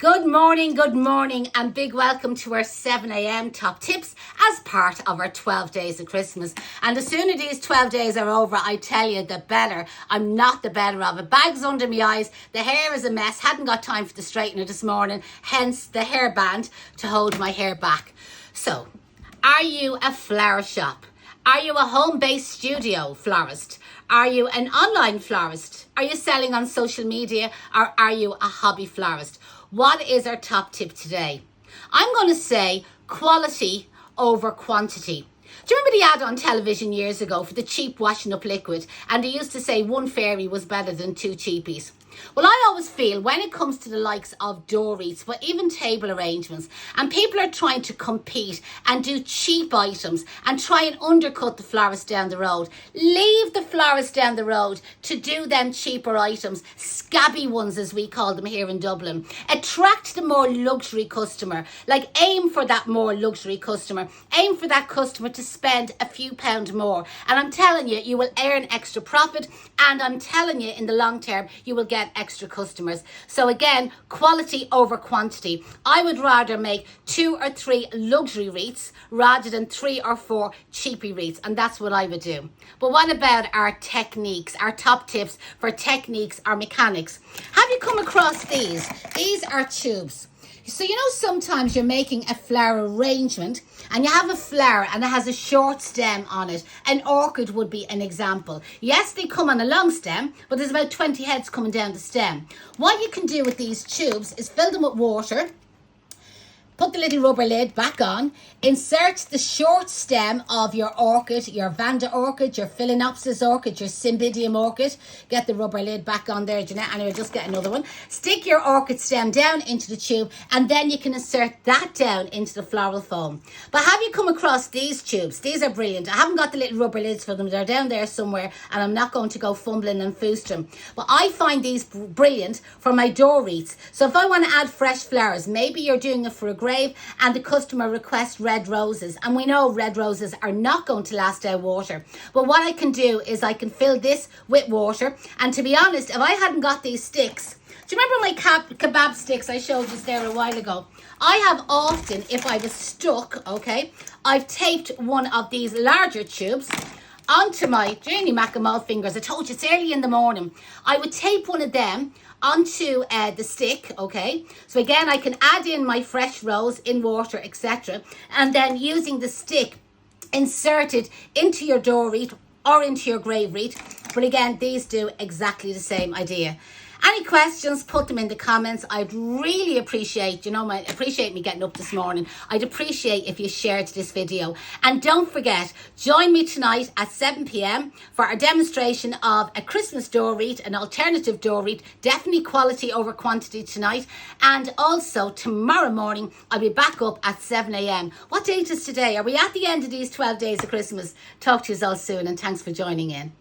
Good morning, and big welcome to our 7 a.m. top tips as part of our 12 days of Christmas. And the sooner these 12 days are over, I tell you, the better. I'm not the better of it. Bags under my eyes, the hair is a mess, hadn't got time for the straightener this morning, hence the hairband to hold my hair back. So, are you a flower shop? Are you a home-based studio florist? Are you an online florist? Are you selling on social media, or are you a hobby florist? What is our top tip today? I'm going to say quality over quantity. Do you remember the ad on television years ago for the cheap washing up liquid? And they used to say one fairy was better than two cheapies. Well, I always feel when it comes to the likes of door wreaths, but even table arrangements, and people are trying to compete and do cheap items and try and undercut the florist down the road. Leave the florist down the road to do them cheaper items, scabby ones as we call them here in Dublin. Attract the more luxury customer. Like, aim for that more luxury customer. Aim for that customer to spend a few pounds more. And I'm telling you, you will earn extra profit, and I'm telling you, in the long term, you will get extra customers. So again, quality over quantity. I would rather make 2 or 3 luxury wreaths rather than 3 or 4 cheapy wreaths, and that's what I would do. But what about our techniques, our top tips for techniques or mechanics? Have you come across these? These are tubes. So you know, sometimes you're making a flower arrangement and you have a flower and it has a short stem on it. An orchid would be an example. Yes, they come on a long stem, but there's about 20 heads coming down the stem. What you can do with these tubes is fill them with water, put the little rubber lid back on, insert the short stem of your orchid, your Vanda orchid, your Phalaenopsis orchid, your Cymbidium orchid. Get the rubber lid back on there, Janette, and you'll just get another one. Stick your orchid stem down into the tube, and then you can insert that down into the floral foam. But have you come across these tubes? These are brilliant. I haven't got the little rubber lids for them. They're down there somewhere, and I'm not going to go fumbling and foostering. But I find these brilliant for my door wreaths. So if I want to add fresh flowers, maybe you're doing it for a grave and the customer requests red roses, and we know red roses are not going to last out water. But what I can do is I can fill this with water, and to be honest, if I hadn't got these sticks, do you remember my kebab sticks I showed you there a while ago? I have often, if I was stuck, okay, I've taped one of these larger tubes onto my Janie Macamal fingers. I told you it's early in the morning. I would tape one of them onto the stick, okay? So again, I can add in my fresh rose in water, etc. And then using the stick, insert it into your door wreath or into your grave wreath. But again, these do exactly the same idea. Any questions, put them in the comments. I'd really appreciate, appreciate me getting up this morning. I'd appreciate if you shared this video. And don't forget, join me tonight at 7 p.m. for a demonstration of a Christmas door wreath, an alternative door wreath, definitely quality over quantity tonight. And also tomorrow morning, I'll be back up at 7 a.m. What date is today? Are we at the end of these 12 days of Christmas? Talk to you all soon, and thanks for joining in.